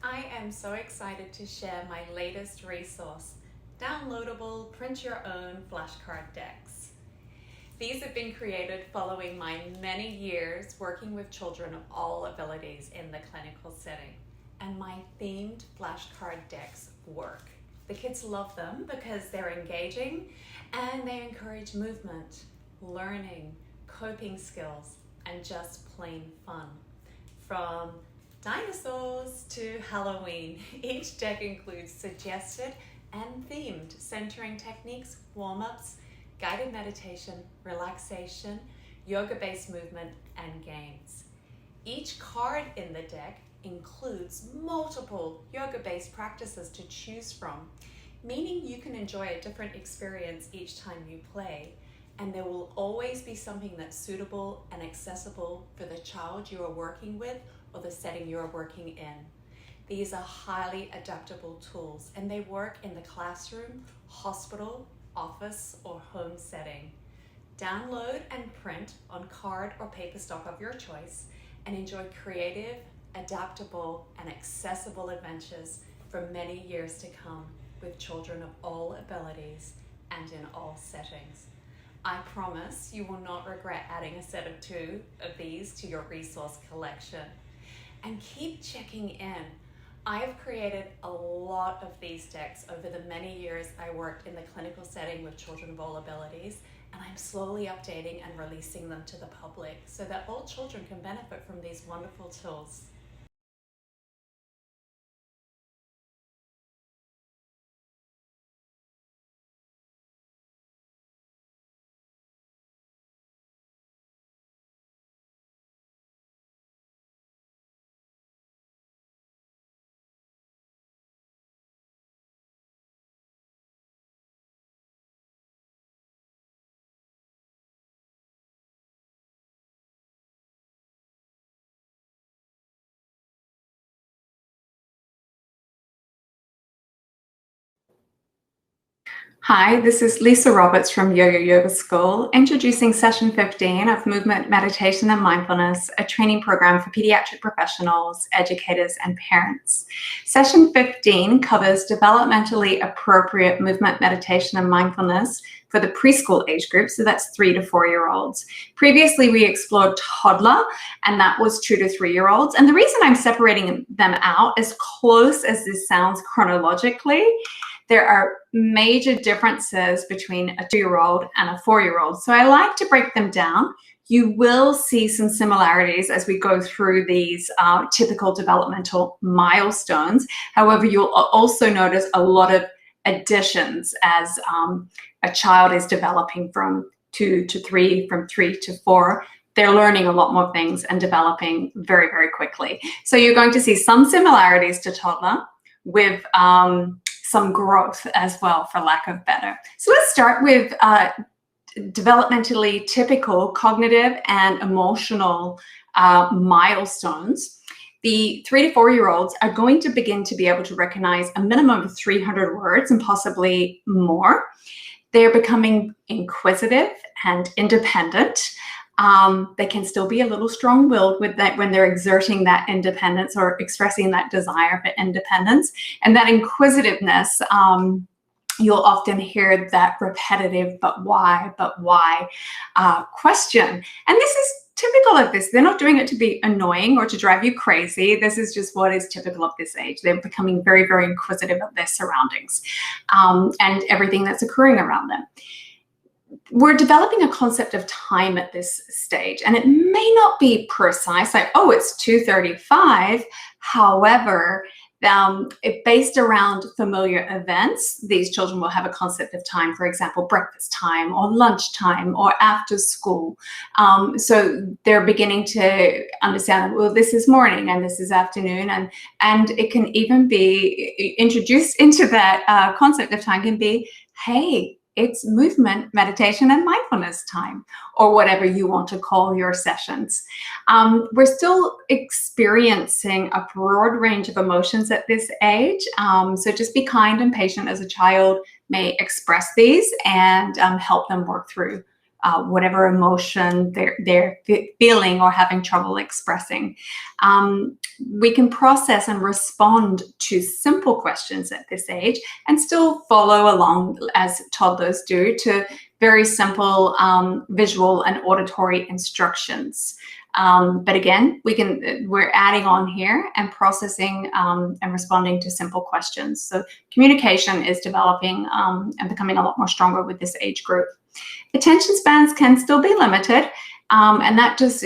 I am so excited to share my latest resource, downloadable print your own flashcard decks. These have been created following my many years working with children of all abilities in the clinical setting, and my themed flashcard decks work. The kids love them because they're engaging and they encourage movement, learning, coping skills, and just plain fun. From dinosaurs to Halloween, each deck includes suggested and themed centering techniques, warm-ups, guided meditation, relaxation, yoga-based movement, and games. Each card in the deck includes multiple yoga-based practices to choose from, meaning you can enjoy a different experience each time you play, and there will always be something that's suitable and accessible for the child you are working with or the setting you are working in. These are highly adaptable tools, and they work in the classroom, hospital, office, or home setting. Download and print on card or paper stock of your choice and enjoy creative, adaptable, and accessible adventures for many years to come with children of all abilities and in all settings. I promise you will not regret adding a set of 2 of these to your resource collection. And keep checking in. I have created a lot of these decks over the many years I worked in the clinical setting with children of all abilities, and I'm slowly updating and releasing them to the public so that all children can benefit from these wonderful tools. Hi, this is Lisa Roberts from Yo-Yo Yoga School, introducing session 15 of Movement, Meditation and Mindfulness, a training program for pediatric professionals, educators, and parents. Session 15 covers developmentally appropriate movement, meditation, and mindfulness for the preschool age group, so that's 3 to 4-year-olds. Previously, we explored toddler, and that was 2 to 3-year-olds. And the reason I'm separating them out, as close as this sounds chronologically, there are major differences between a 2-year-old and a 4-year-old. So I like to break them down. You will see some similarities as we go through these typical developmental milestones. However, you'll also notice a lot of additions as a child is developing from 2 to 3, from 3 to 4. They're learning a lot more things and developing very, very quickly. So you're going to see some similarities to toddler with some growth as well, for lack of better. So let's start with developmentally typical cognitive and emotional milestones. The 3 to 4-year-olds are going to begin to be able to recognize a minimum of 300 words and possibly more. They're becoming inquisitive and independent. They can still be a little strong-willed with that when they're exerting that independence or expressing that desire for independence. And that inquisitiveness, you'll often hear that repetitive but why question. And this is typical of this. They're not doing it to be annoying or to drive you crazy. This is just what is typical of this age. They're becoming very, very inquisitive of their surroundings and everything that's occurring around them. We're developing a concept of time at this stage, and it may not be precise, like, oh, it's 2:35. However, based around familiar events, these children will have a concept of time, for example, breakfast time or lunch time or after school. So they're beginning to understand, well, this is morning and this is afternoon, and it can even be introduced into that concept of time can be, hey, it's movement, meditation, and mindfulness time, or whatever you want to call your sessions. We're still experiencing a broad range of emotions at this age, so just be kind and patient as a child may express these and help them work through whatever emotion they're feeling or having trouble expressing. We can process and respond to simple questions at this age and still follow along, as toddlers do, to very simple visual and auditory instructions. But again, we're adding on here and processing and responding to simple questions. So communication is developing and becoming a lot more stronger with this age group. Attention spans can still be limited, and that just,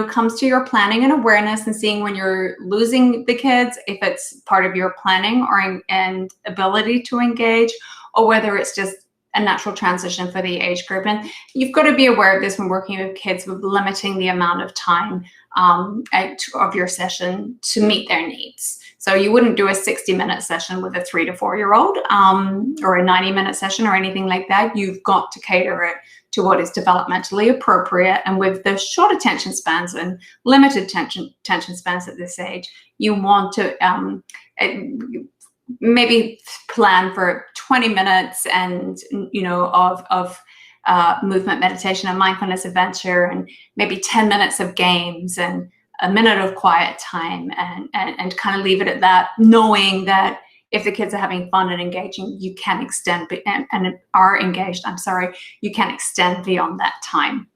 comes to your planning and awareness and seeing when you're losing the kids, if it's part of your planning and ability to engage, or whether it's just a natural transition for the age group. And you've got to be aware of this when working with kids, with limiting the amount of time of your session to meet their needs. So you wouldn't do a 60-minute session with a 3 to 4-year-old or a 90-minute session or anything like that. You've got to cater it to what is developmentally appropriate. And with the short attention spans and limited attention spans at this age, you want to maybe plan for 20 minutes and, of movement, meditation, and mindfulness adventure, and maybe 10 minutes of games and a minute of quiet time, and kind of leave it at that, knowing that if the kids are having fun and engaging, you can extend and are engaged, you can extend beyond that time.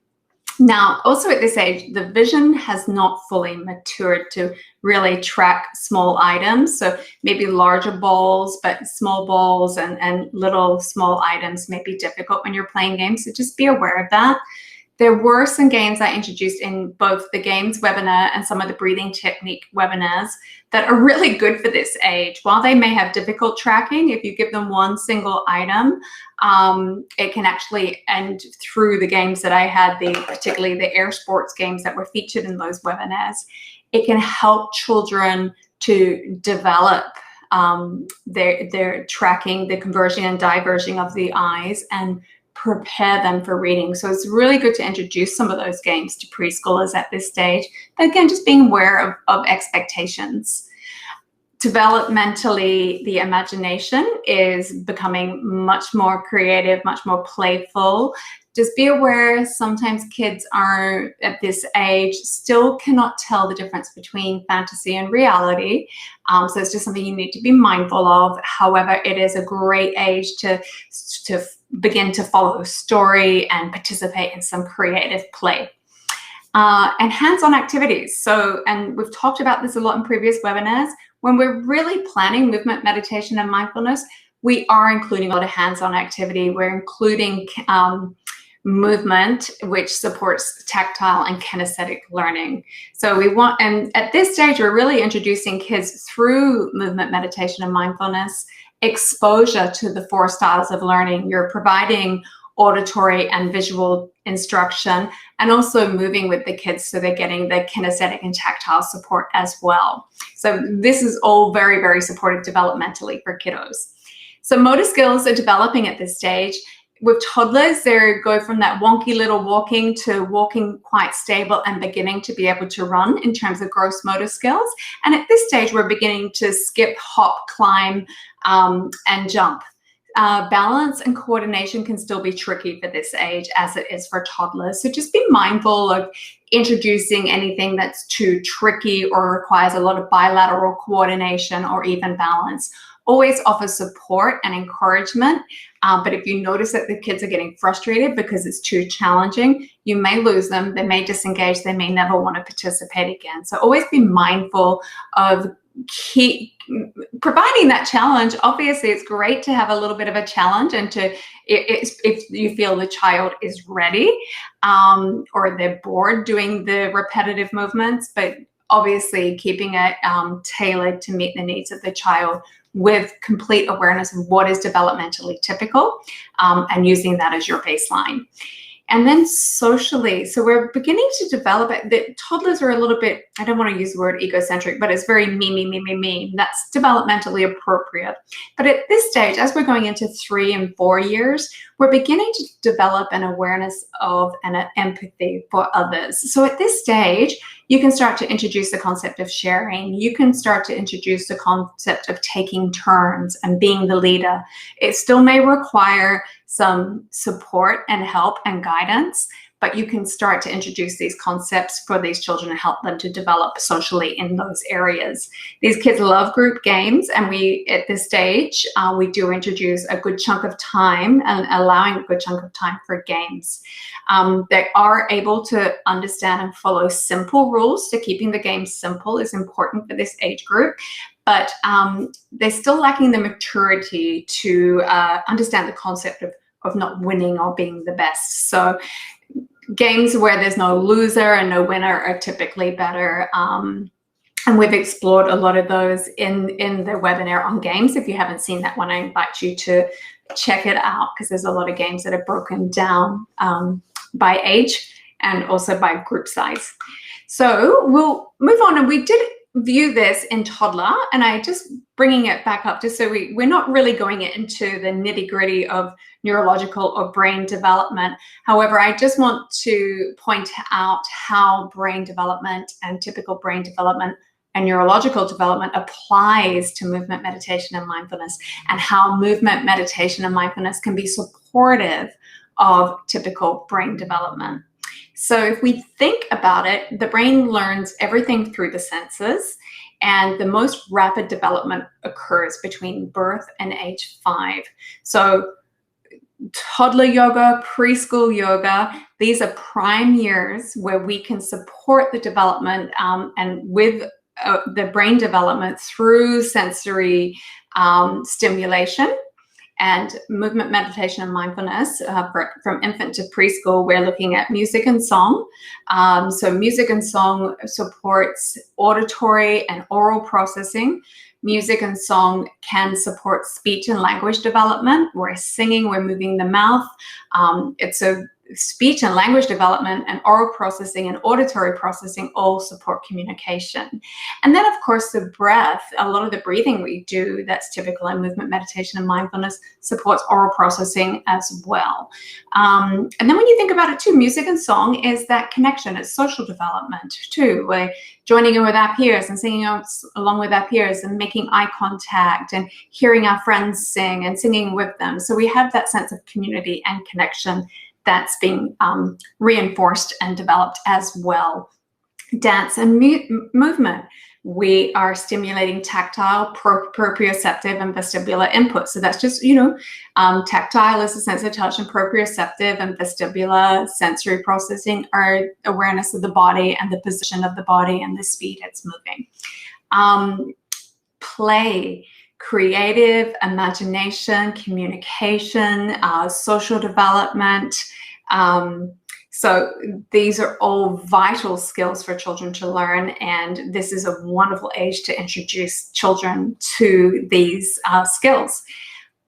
Now, also at this age, the vision has not fully matured to really track small items. So maybe larger balls, but small balls and little small items may be difficult when you're playing games. So just be aware of that. There were some games I introduced in both the games webinar and some of the breathing technique webinars that are really good for this age. While they may have difficult tracking, if you give them one single item, it can actually, and through the games that I had, particularly the air sports games that were featured in those webinars, it can help children to develop their tracking, the conversion and diversion of the eyes, and prepare them for reading. So it's really good to introduce some of those games to preschoolers at this stage. But again, just being aware of expectations. Developmentally, the imagination is becoming much more creative, much more playful. Just be aware, sometimes kids are at this age still cannot tell the difference between fantasy and reality. So it's just something you need to be mindful of. However, it is a great age to begin to follow a story and participate in some creative play. And hands-on activities. So, and we've talked about this a lot in previous webinars, when we're really planning movement, meditation, and mindfulness, we are including a lot of hands-on activity. We're including movement, which supports tactile and kinesthetic learning. So we want, and at this stage, we're really introducing kids through movement, meditation, and mindfulness, exposure to the 4 styles of learning. You're providing auditory and visual instruction, and also moving with the kids so they're getting the kinesthetic and tactile support as well. So this is all very, very supported developmentally for kiddos. So motor skills are developing at this stage. With toddlers, they go from that wonky little walking to walking quite stable and beginning to be able to run in terms of gross motor skills. And at this stage, we're beginning to skip, hop, climb, and jump. Balance and coordination can still be tricky for this age, as it is for toddlers. So just be mindful of introducing anything that's too tricky or requires a lot of bilateral coordination or even balance. Always offer support and encouragement, but if you notice that the kids are getting frustrated because it's too challenging, you may lose them, they may disengage, they may never want to participate again. So always be mindful of providing that challenge. Obviously, it's great to have a little bit of a challenge, and if you feel the child is ready or they're bored doing the repetitive movements, but obviously keeping it tailored to meet the needs of the child with complete awareness of what is developmentally typical, and using that as your baseline. And then socially, so we're beginning to develop it. The toddlers are a little bit, I don't want to use the word egocentric, but it's very me. That's developmentally appropriate. But at this stage, as we're going into 3 and 4 years, we're beginning to develop an awareness of and an empathy for others. So at this stage, you can start to introduce the concept of sharing. You can start to introduce the concept of taking turns and being the leader. It still may require some support and help and guidance, but you can start to introduce these concepts for these children and help them to develop socially in those areas. These kids love group games, and at this stage, we do introduce a good chunk of time and allowing a good chunk of time for games. They are able to understand and follow simple rules, so keeping the game simple is important for this age group, but they're still lacking the maturity to understand the concept of not winning or being the best. So games where there's no loser and no winner are typically better. And we've explored a lot of those in the webinar on games. If you haven't seen that one, I invite you to check it out, because there's a lot of games that are broken down by age and also by group size. So we'll move on, and we did view this in toddler, and I just bringing it back up just so we're not really going into the nitty-gritty of neurological or brain development. However, I just want to point out how brain development and typical brain development and neurological development applies to movement, meditation, and mindfulness, and how movement, meditation, and mindfulness can be supportive of typical brain development. So if we think about it, the brain learns everything through the senses, and the most rapid development occurs between birth and age 5. So toddler yoga, preschool yoga, these are prime years where we can support the development and with the brain development through sensory stimulation. And movement, meditation, and mindfulness, from infant to preschool, we're looking at music and song. So music and song supports auditory and oral processing. Music and song can support speech and language development. We're singing, we're moving the mouth. It's a speech and language development, and oral processing and auditory processing all support communication. And then, of course, the breath, a lot of the breathing we do that's typical in movement, meditation, and mindfulness supports oral processing as well. And then when you think about it too, music and song is that connection. It's social development too. We're joining in with our peers and singing along with our peers and making eye contact and hearing our friends sing and singing with them. So we have that sense of community and connection that's being reinforced and developed as well. Dance and movement. We are stimulating tactile, proprioceptive, and vestibular input. So that's just, tactile is the sense of touch, and proprioceptive and vestibular sensory processing are awareness of the body and the position of the body and the speed it's moving. Play. Creative, imagination, communication, social development. So these are all vital skills for children to learn, and this is a wonderful age to introduce children to these skills.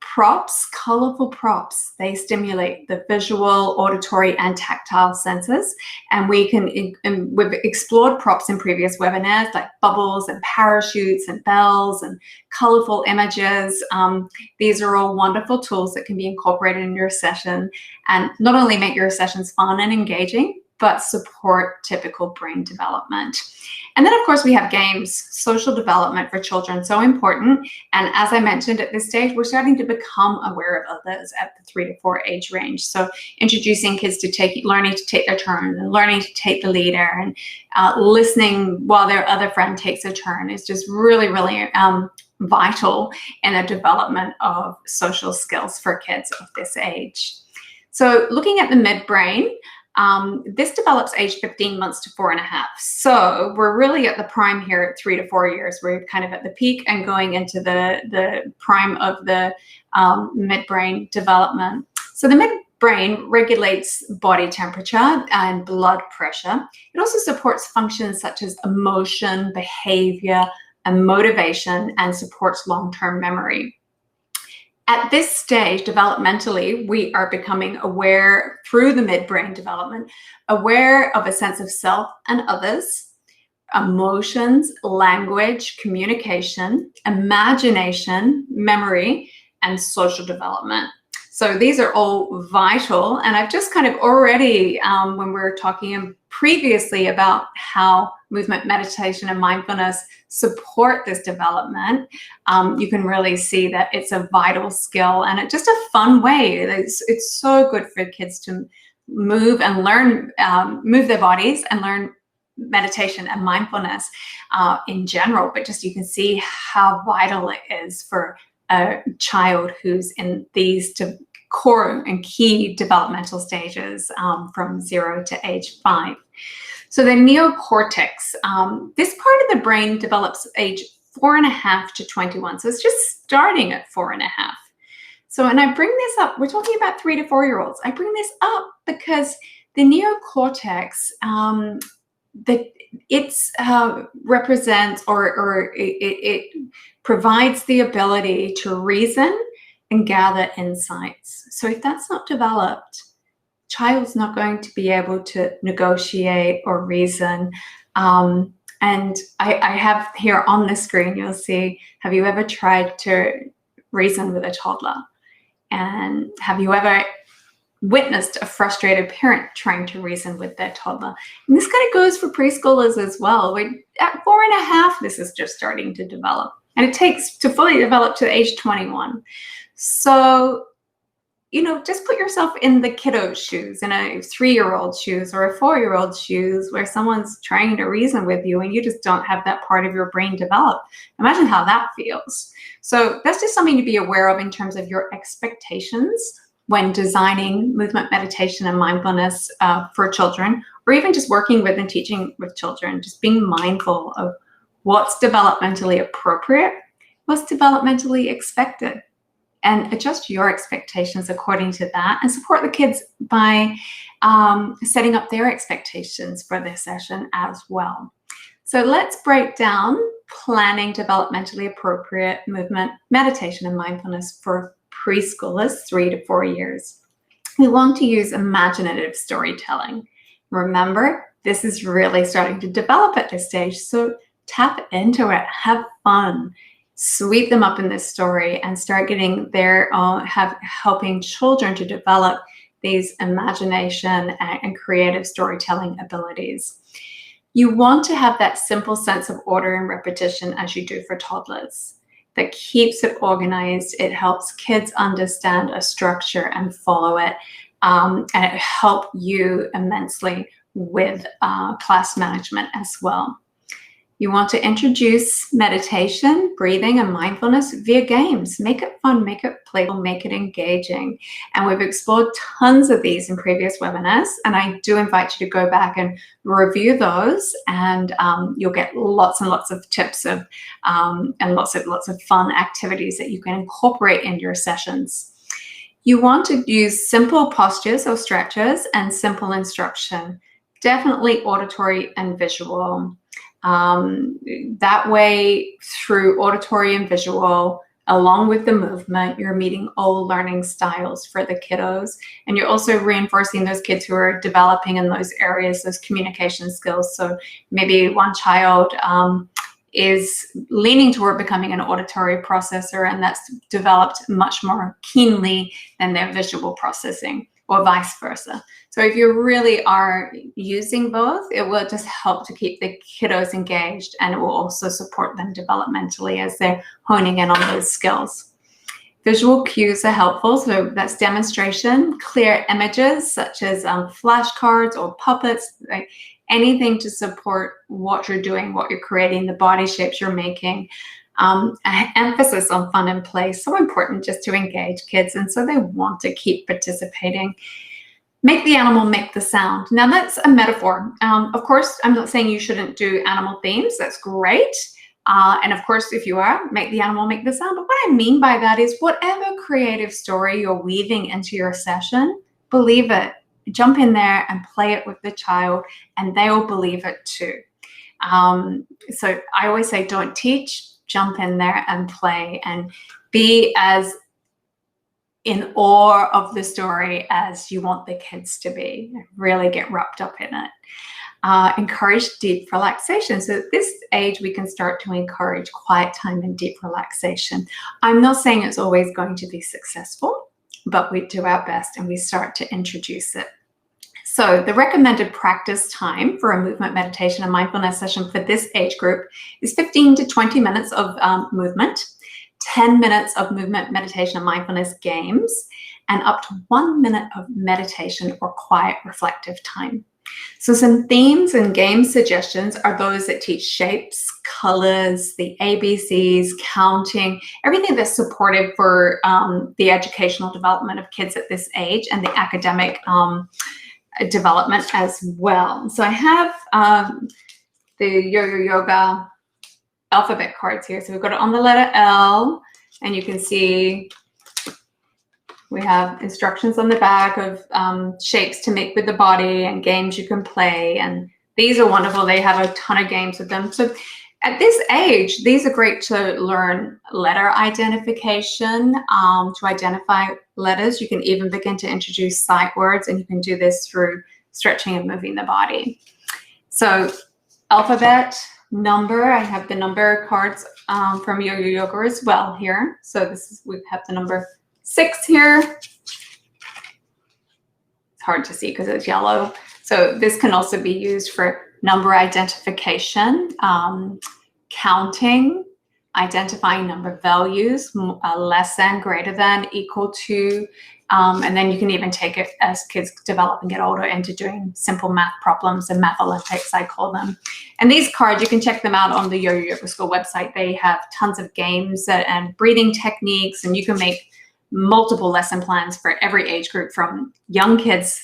Props, colorful props, they stimulate the visual, auditory, and tactile senses. And we've explored props in previous webinars, like bubbles and parachutes and bells and colorful images. These are all wonderful tools that can be incorporated in your session and not only make your sessions fun and engaging, but support typical brain development. And then, of course, we have games, social development for children, so important. And as I mentioned, at this stage, we're starting to become aware of others at the 3 to 4 age range. So introducing kids to learning to take their turn and learning to take the leader and listening while their other friend takes a turn is just really, really vital in the development of social skills for kids of this age. So looking at the midbrain, this develops age 15 months to 4.5. So we're really at the prime here at 3 to 4 years. We're kind of at the peak and going into the prime of the midbrain development. So the midbrain regulates body temperature and blood pressure. It also supports functions such as emotion, behavior, and motivation, and supports long-term memory. At this stage, developmentally, we are becoming aware through the midbrain development, aware of a sense of self and others, emotions, language, communication, imagination, memory, and social development. So these are all vital. And I've just kind of already, when we were talking previously about how movement, meditation, and mindfulness support this development, you can really see that it's a vital skill and it's just a fun way. It's so good for kids to move and learn, move their bodies and learn meditation and mindfulness in general, but just you can see how vital it is for a child who's in these core and key developmental stages from 0 to age 5. So the neocortex, this part of the brain develops age 4.5 to 21. So it's just starting at 4.5. So when I bring this up, we're talking about 3 to 4-year-olds. I bring this up because the neocortex, it represents or it provides the ability to reason and gather insights. So if that's not developed, child's not going to be able to negotiate or reason. And I have here on the screen, you'll see, have you ever tried to reason with a toddler? And have you ever witnessed a frustrated parent trying to reason with their toddler? And this kind of goes for preschoolers as well. At 4.5, this is just starting to develop. And it takes to fully develop to age 21. So, just put yourself in the kiddo's shoes, in a 3-year-old shoes or a 4-year-old shoes where someone's trying to reason with you and you just don't have that part of your brain developed. Imagine how that feels. So that's just something to be aware of in terms of your expectations when designing movement, meditation, and mindfulness for children, or even just working with and teaching with children, just being mindful of what's developmentally appropriate, what's developmentally expected, and adjust your expectations according to that, and support the kids by setting up their expectations for this session as well. So let's break down planning developmentally appropriate movement, meditation, and mindfulness for preschoolers 3 to 4 years. We want to use imaginative storytelling. Remember, this is really starting to develop at this stage, so tap into it, have fun, sweep them up in this story, and start getting their helping children to develop these imagination and creative storytelling abilities. You want to have that simple sense of order and repetition as you do for toddlers. That keeps it organized. It helps kids understand a structure and follow it, and it helps you immensely with class management as well. You want to introduce meditation, breathing, and mindfulness via games. Make it fun, make it playful, make it engaging. And we've explored tons of these in previous webinars, and I do invite you to go back and review those, and you'll get lots and lots of tips and lots of fun activities that you can incorporate in your sessions. You want to use simple postures or stretches and simple instruction, definitely auditory and visual. That way, through auditory and visual, along with the movement, you're meeting all learning styles for the kiddos, and you're also reinforcing those kids who are developing in those areas, those communication skills. So maybe one child is leaning toward becoming an auditory processor, and that's developed much more keenly than their visual processing, or vice versa. So if you really are using both, it will just help to keep the kiddos engaged, and it will also support them developmentally as they're honing in on those skills. Visual cues are helpful, so that's demonstration, clear images such as flashcards or puppets, like anything to support what you're doing, what you're creating, the body shapes you're making. Emphasis on fun and play, so important just to engage kids, and so they want to keep participating. Make the animal make the sound. Now that's a metaphor. Of course, I'm not saying you shouldn't do animal themes. That's great. And of course, if you are, make the animal make the sound. But what I mean by that is whatever creative story you're weaving into your session, believe it. Jump in there and play it with the child, and they will believe it too. So I always say, don't teach, jump in there and play, and be as in awe of the story as you want the kids to be. Really get wrapped up in it. Encourage deep relaxation. So at this age, we can start to encourage quiet time and deep relaxation. I'm not saying it's always going to be successful, but we do our best and we start to introduce it. So the recommended practice time for a movement meditation and mindfulness session for this age group is 15 to 20 minutes of movement, 10 minutes of movement, meditation, and mindfulness games, and up to 1 minute of meditation or quiet reflective time. So some themes and game suggestions are those that teach shapes, colors, the ABCs, counting, everything that's supportive for the educational development of kids at this age and the academic development as well. So I have the Yo-Yo Yoga alphabet cards here. So we've got it on the letter L, and you can see we have instructions on the back of shapes to make with the body and games you can play. And these are wonderful. They have a ton of games with them. So at this age, these are great to learn letter identification, to identify letters. You can even begin to introduce sight words, and you can do this through stretching and moving the body. So alphabet, number, I have the number cards from Yo-Yo Yoga as well here. So this is, we have the number 6 here. It's hard to see because it's yellow. So this can also be used for number identification, counting, identifying number values, less than, greater than, equal to, and then you can even take it as kids develop and get older into doing simple math problems and math Olympics, I call them. And these cards, you can check them out on the Yo-Yo Yoga School website. They have tons of games and breathing techniques, and you can make multiple lesson plans for every age group, from young kids,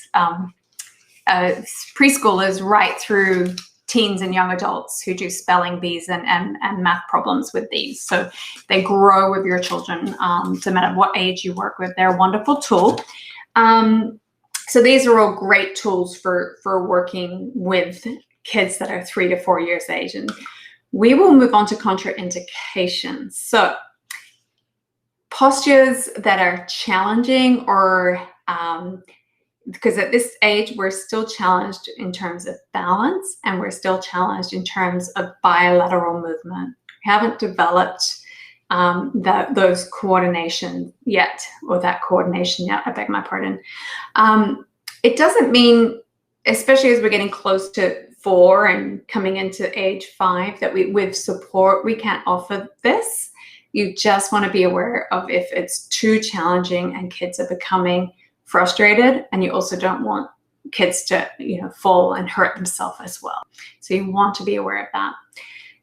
preschoolers, right through teens and young adults who do spelling bees and math problems with these. So they grow with your children, no matter what age you work with. They're a wonderful tool. So these are all great tools for working with kids that are 3 to 4 years age. And we will move on to contraindications. So postures that are challenging, or because at this age we're still challenged in terms of balance, and we're still challenged in terms of bilateral movement. We haven't developed those coordination yet, or that coordination yet, I beg my pardon. It doesn't mean, especially as we're getting close to 4 and coming into age 5, that with support we can't offer this. You just want to be aware of if it's too challenging and kids are becoming frustrated, and you also don't want kids to, fall and hurt themselves as well. So you want to be aware of that.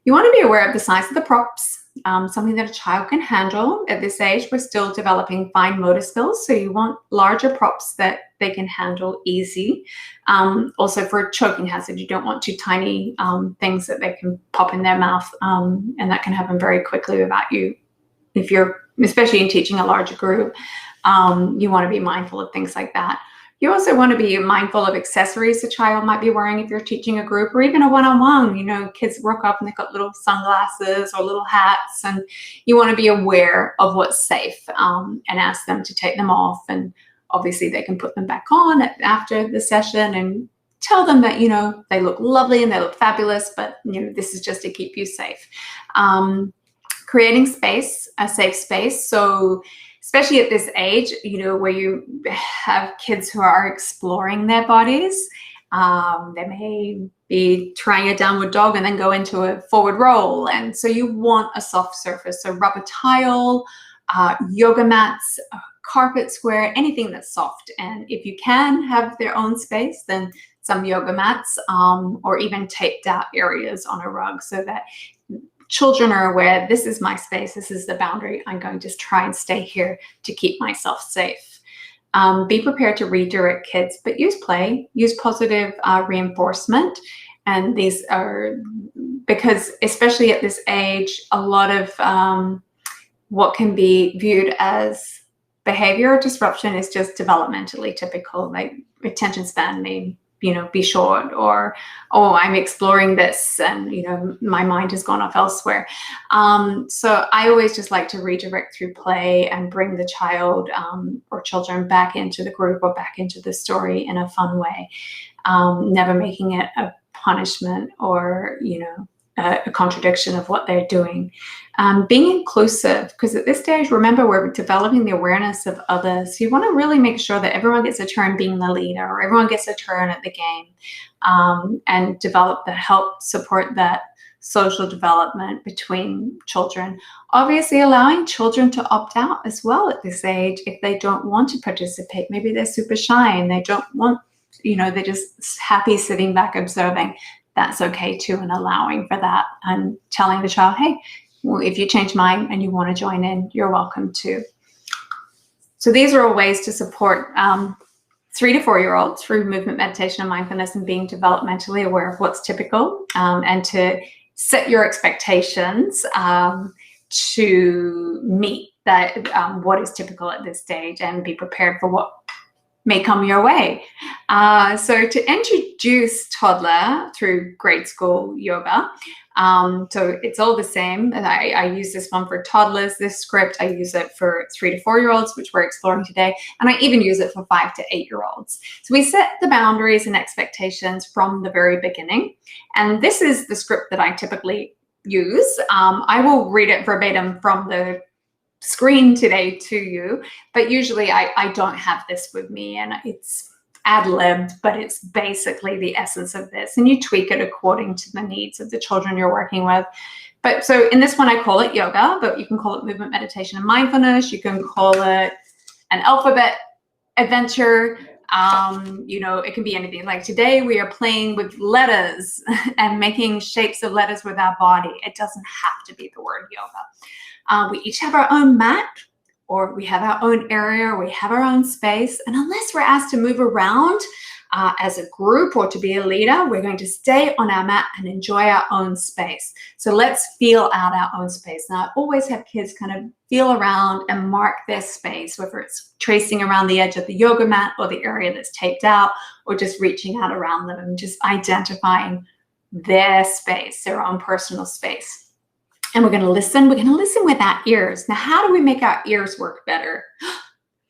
You want to be aware of the size of the props, something that a child can handle. At this age, we're still developing fine motor skills, so you want larger props that they can handle easy. Also for choking hazard, you don't want too tiny things that they can pop in their mouth, and that can happen very quickly without you. If you're, especially in teaching a larger group, you want to be mindful of things like that. You also want to be mindful of accessories a child might be wearing if you're teaching a group, or even a one-on-one. Kids rock up and they've got little sunglasses or little hats, and you want to be aware of what's safe, and ask them to take them off. And obviously they can put them back on after the session, and tell them that, they look lovely and they look fabulous, but this is just to keep you safe. Creating space, a safe space. So especially at this age, where you have kids who are exploring their bodies, they may be trying a downward dog and then go into a forward roll. And so you want a soft surface. So rubber tile, yoga mats, carpet square, anything that's soft. And if you can have their own space, then some yoga mats, or even taped out areas on a rug, so that children are aware, this is my space, this is the boundary, I'm going to just try and stay here to keep myself safe. Be prepared to redirect kids, but use play, use positive reinforcement. And these are, because especially at this age, a lot of what can be viewed as behavioral disruption is just developmentally typical, like attention span may be short, or, oh, I'm exploring this and, my mind has gone off elsewhere. So I always just like to redirect through play and bring the child or children back into the group or back into the story in a fun way, never making it a punishment or, a contradiction of what they're doing. Being inclusive, because at this stage, remember, we're developing the awareness of others. You want to really make sure that everyone gets a turn being the leader, or everyone gets a turn at the game, and develop that, help support that social development between children. Obviously, allowing children to opt out as well at this age if they don't want to participate. Maybe they're super shy and they don't want, they're just happy sitting back observing. That's okay too, and allowing for that, and telling the child, hey, well, if you change mind and you want to join in, you're welcome to. So these are all ways to support 3 to 4-year-olds through movement, meditation, and mindfulness, and being developmentally aware of what's typical, and to set your expectations to meet that what is typical at this stage, and be prepared for what may come your way. So to introduce toddler through grade school yoga, so it's all the same. I use this one for toddlers, this script. I use it for 3 to 4-year-olds, which we're exploring today. And I even use it for 5 to 8-year-olds. So we set the boundaries and expectations from the very beginning. And this is the script that I typically use. I will read it verbatim from the screen today to you, but usually I don't have this with me, and it's ad-libbed, but it's basically the essence of this, and you tweak it according to the needs of the children you're working with. But so in this one, I call it yoga, but you can call it movement, meditation, and mindfulness. You can call it an alphabet adventure. It can be anything. Like today we are playing with letters and making shapes of letters with our body. It doesn't have to be the word yoga. We each have our own mat, or we have our own area, or we have our own space. And unless we're asked to move around as a group or to be a leader, we're going to stay on our mat and enjoy our own space. So let's feel out our own space. Now, I always have kids kind of feel around and mark their space, whether it's tracing around the edge of the yoga mat or the area that's taped out, or just reaching out around them and just identifying their space, their own personal space. And we're going to listen. We're going to listen with our ears. Now, how do we make our ears work better?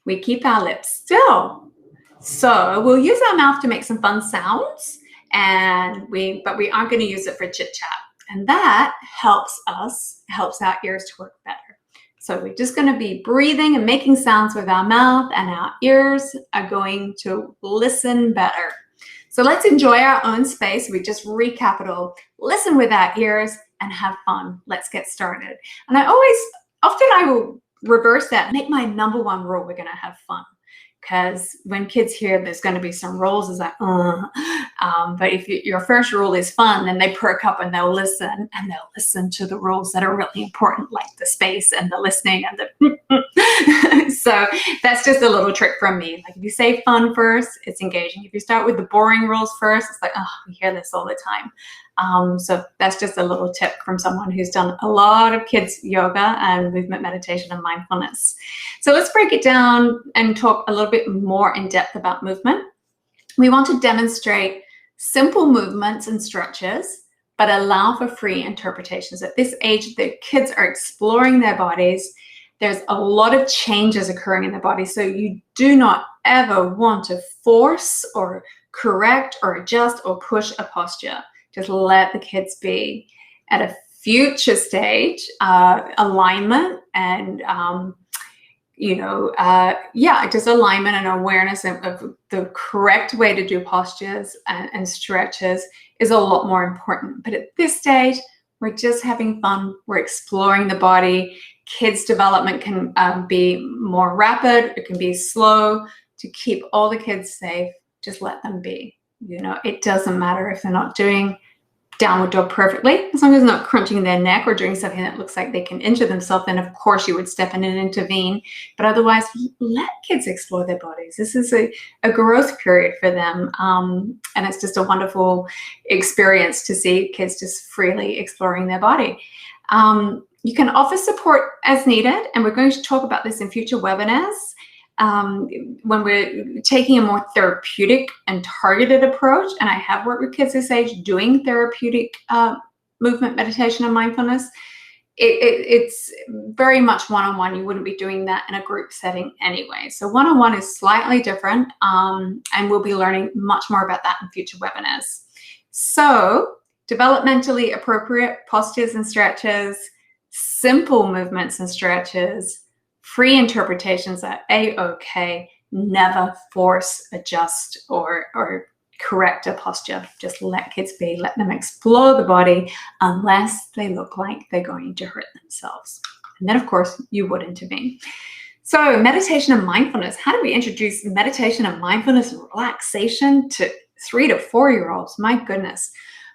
We keep our lips still. So we'll use our mouth to make some fun sounds, but we aren't going to use it for chit chat. And that helps our ears to work better. So we're just going to be breathing and making sounds with our mouth, and our ears are going to listen better. So let's enjoy our own space. We just recap it all. Listen with our ears and have fun. Let's get started. And often I will reverse that, make my number one rule, we're going to have fun. Because when kids hear there's going to be some rules, it's like, but if your first rule is fun, then they perk up and they'll listen to the rules that are really important, like the space and the listening and the So that's just a little trick from me. Like if you say fun first, it's engaging. If you start with the boring rules first, it's like, we hear this all the time. So that's just a little tip from someone who's done a lot of kids yoga and movement, meditation, and mindfulness. So let's break it down and talk a little bit more in depth about movement. We want to demonstrate simple movements and stretches, but allow for free interpretations. At this age, the kids are exploring their bodies. There's a lot of changes occurring in the body. So you do not ever want to force or correct or adjust or push a posture. Just let the kids be. At a future stage, alignment and, just alignment and awareness of the correct way to do postures and stretches is a lot more important. But at this stage, we're just having fun. We're exploring the body. Kids' development can be more rapid. It can be slow. To keep all the kids safe, just let them be. It doesn't matter if they're not doing downward dog perfectly, as long as they're not crunching their neck or doing something that looks like they can injure themselves, then of course you would step in and intervene. But otherwise, let kids explore their bodies. This is a growth period for them. And it's just a wonderful experience to see kids just freely exploring their body. You can offer support as needed, and we're going to talk about this in future webinars. When we're taking a more therapeutic and targeted approach, and I have worked with kids this age doing therapeutic movement, meditation, and mindfulness, it's very much one-on-one. You wouldn't be doing that in a group setting anyway. So one-on-one is slightly different, and we'll be learning much more about that in future webinars. So developmentally appropriate postures and stretches, simple movements and stretches, free interpretations are a-okay. Never force, adjust, or correct a posture. Just let kids be, let them explore the body unless they look like they're going to hurt themselves. And then, of course, you would intervene. So meditation and mindfulness. How do we introduce meditation and mindfulness and relaxation to 3 to 4-year-olds? My goodness.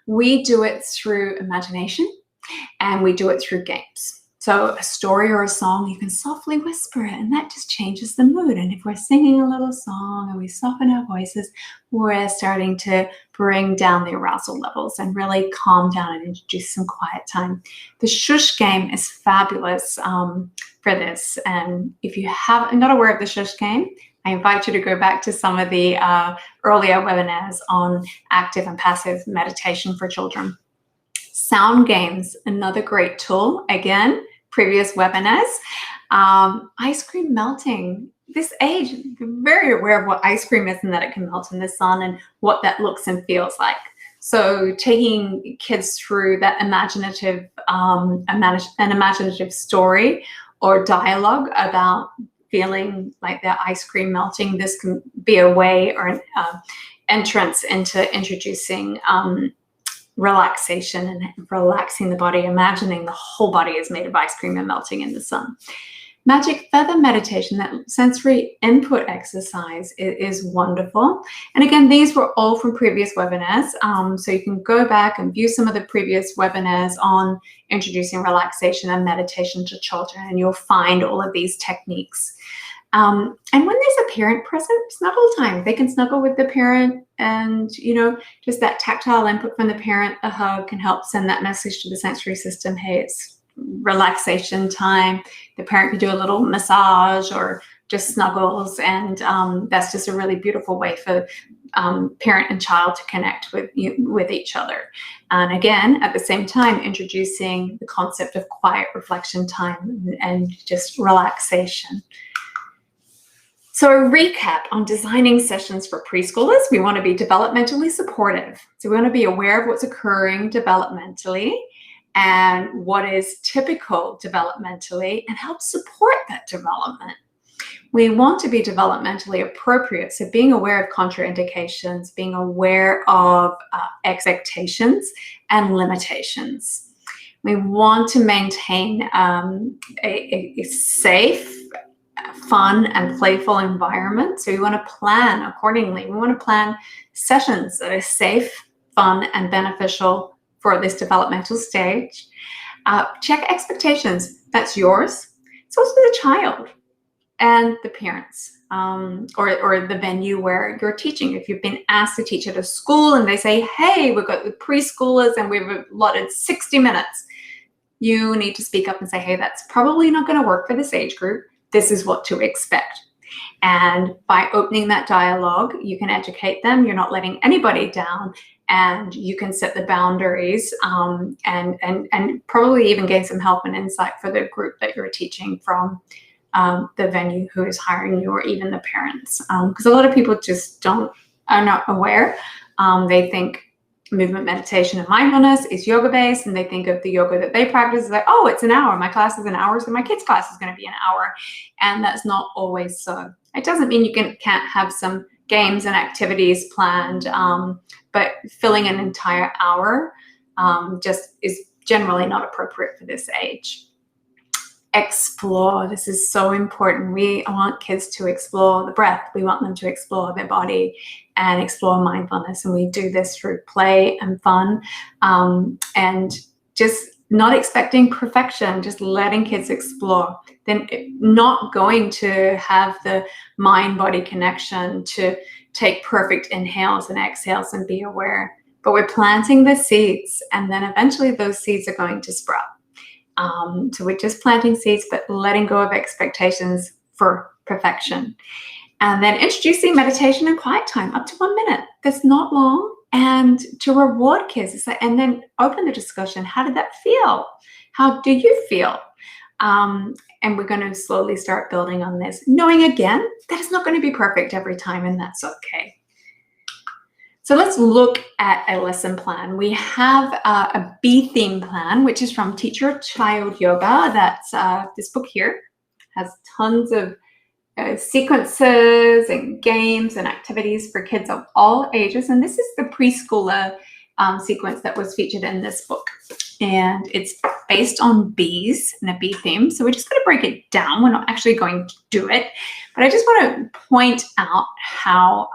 We do it through imagination and we do it through games. So a story or a song, you can softly whisper it, and that just changes the mood. And if we're singing a little song and we soften our voices, we're starting to bring down the arousal levels and really calm down and introduce some quiet time. The shush game is fabulous for this. And if you are not aware of the shush game, I invite you to go back to some of the earlier webinars on active and passive meditation for children. Sound games, another great tool. Again, previous webinars. Ice cream melting. This age, very aware of what ice cream is and that it can melt in the sun and what that looks and feels like. So taking kids through that imaginative, an imaginative story or dialogue about feeling like their ice cream melting. This can be a way or an entrance into introducing relaxation and relaxing the body, imagining the whole body is made of ice cream and melting in the sun. Magic feather meditation, that sensory input exercise is wonderful. And again, these were all from previous webinars. So you can go back and view some of the previous webinars on introducing relaxation and meditation to children, and you'll find all of these techniques. And when there's a parent present, snuggle time. They can snuggle with the parent, and just that tactile input from the parent, a hug can help send that message to the sensory system. Hey, it's relaxation time. The parent can do a little massage or just snuggles, and that's just a really beautiful way for parent and child to connect with each other. And again, at the same time, introducing the concept of quiet reflection time and just relaxation. So a recap on designing sessions for preschoolers. We want to be developmentally supportive. So we want to be aware of what's occurring developmentally and what is typical developmentally and help support that development. We want to be developmentally appropriate. So being aware of contraindications, being aware of expectations and limitations. We want to maintain a safe, fun and playful environment. So we want to plan accordingly. We want to plan sessions that are safe, fun, and beneficial for this developmental stage. Check expectations. That's yours. It's also the child and the parents or the venue where you're teaching. If you've been asked to teach at a school and they say, hey, we've got the preschoolers and we've allotted 60 minutes, you need to speak up and say, hey, that's probably not going to work for this age group. This is what to expect. And by opening that dialogue, you can educate them. You're not letting anybody down, and you can set the boundaries and probably even gain some help and insight for the group that you're teaching from the venue who is hiring you, or even the parents. Because a lot of people just are not aware. They think movement meditation and mindfulness is yoga based, and they think of the yoga that they practice as like, oh, it's an hour. My class is an hour, so my kid's class is going to be an hour. And that's not always so. It doesn't mean you can't have some games and activities planned, but filling an entire hour just is generally not appropriate for this age. Explore. This is so important. We want kids to explore the breath. We want them to explore their body and explore mindfulness. And we do this through play and fun, and just not expecting perfection, just letting kids explore. Then not going to have the mind-body connection to take perfect inhales and exhales and be aware. But we're planting the seeds, and then eventually those seeds are going to sprout. So we're just planting seeds, but letting go of expectations for perfection. And then introducing meditation and quiet time up to 1 minute. That's not long. And to reward kids, and then open the discussion. How did that feel? How do you feel? And we're going to slowly start building on this, knowing again that it's not going to be perfect every time, and that's okay. So let's look at a lesson plan. We have a B theme plan, which is from Teacher Child Yoga. That's this book here. Has tons of sequences and games and activities for kids of all ages. And this is the preschooler sequence that was featured in this book. And it's based on bees and a bee theme. So we're just going to break it down. We're not actually going to do it, but I just want to point out how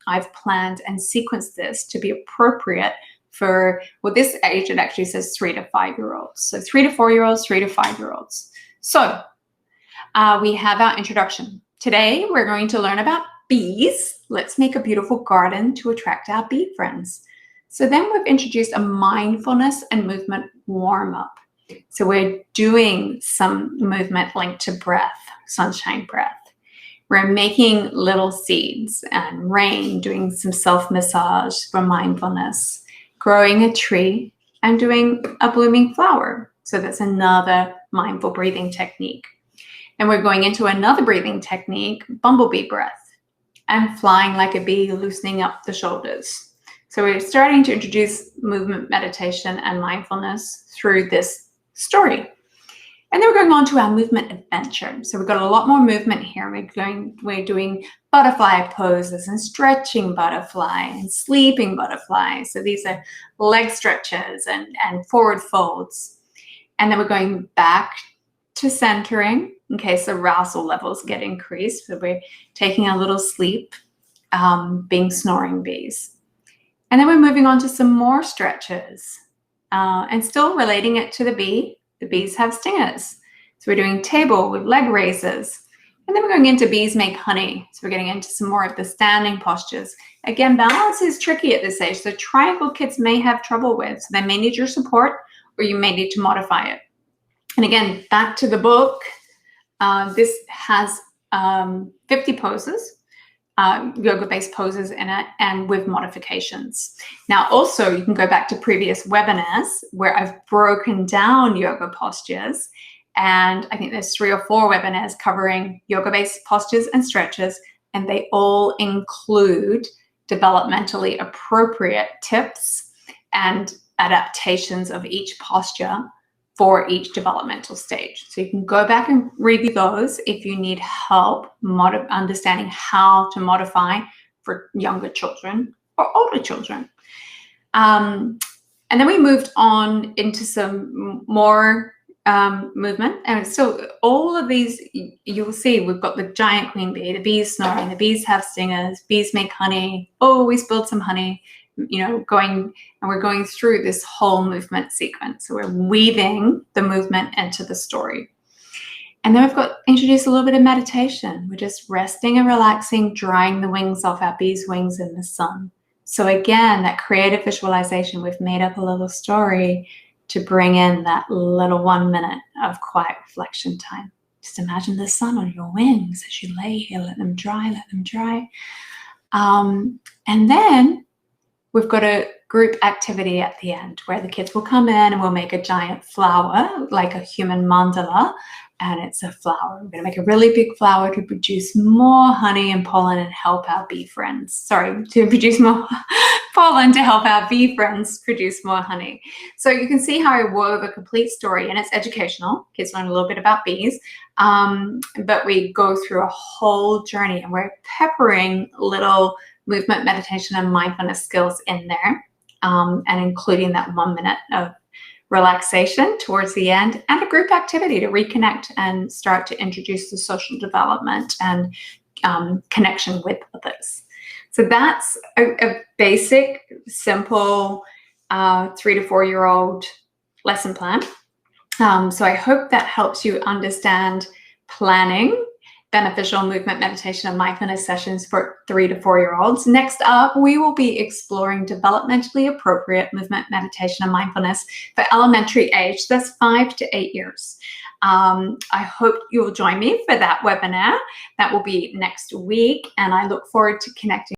I've planned and sequenced this to be appropriate for, well, this age, it actually says 3 to 5 year olds. So 3 to 4 year olds, 3 to 5 year olds. So we have our introduction. Today, we're going to learn about bees. Let's make a beautiful garden to attract our bee friends. So then we've introduced a mindfulness and movement warm-up. So we're doing some movement linked to breath, sunshine breath. We're making little seeds and rain, doing some self-massage for mindfulness, growing a tree, and doing a blooming flower. So that's another mindful breathing technique. And we're going into another breathing technique, bumblebee breath, and flying like a bee, loosening up the shoulders. So we're starting to introduce movement, meditation, and mindfulness through this story. And then we're going on to our movement adventure. So we've got a lot more movement here. We're doing butterfly poses and stretching butterfly and sleeping butterfly. So these are leg stretches and forward folds. And then we're going back to centering in case arousal levels get increased. So we're taking a little sleep, being snoring bees. And then we're moving on to some more stretches and still relating it to the bee. The bees have stingers. So we're doing table with leg raises. And then we're going into bees make honey. So we're getting into some more of the standing postures. Again, balance is tricky at this age. So triangle kids may have trouble with. So they may need your support or you may need to modify it. And again, back to the book. This has 50 poses. Yoga-based poses in it and with modifications. Now also you can go back to previous webinars where I've broken down yoga postures, and I think there's 3 or 4 webinars covering yoga-based postures and stretches, and they all include developmentally appropriate tips and adaptations of each posture for each developmental stage. So you can go back and review those if you need help understanding how to modify for younger children or older children. And then we moved on into some more movement. And so all of these, you'll see we've got the giant queen bee, the bees snoring, the bees have stingers, bees make honey. Oh, we spilled some honey. We're going through this whole movement sequence. So we're weaving the movement into the story. And then we've got introduced a little bit of meditation. We're just resting and relaxing, drying the wings off our bees' wings in the sun. So again, that creative visualization, we've made up a little story to bring in that little 1 minute of quiet reflection time. Just imagine the sun on your wings as you lay here, let them dry. And then we've got a group activity at the end where the kids will come in and we'll make a giant flower, like a human mandala, and it's a flower. We're going to make a really big flower to produce more honey and pollen and help our bee friends. Sorry, to produce more pollen to help our bee friends produce more honey. So you can see how I wove a complete story, and it's educational. Kids learn a little bit about bees, but we go through a whole journey, and we're peppering little movement, meditation, and mindfulness skills in there, and including that 1 minute of relaxation towards the end and a group activity to reconnect and start to introduce the social development and connection with others. So that's a basic, simple 3 to 4 year old lesson plan. So I hope that helps you understand planning beneficial movement, meditation, and mindfulness sessions for 3 to 4 year olds. Next up, we will be exploring developmentally appropriate movement, meditation, and mindfulness for elementary age. That's 5 to 8 years. I hope you'll join me for that webinar. That will be next week, and I look forward to connecting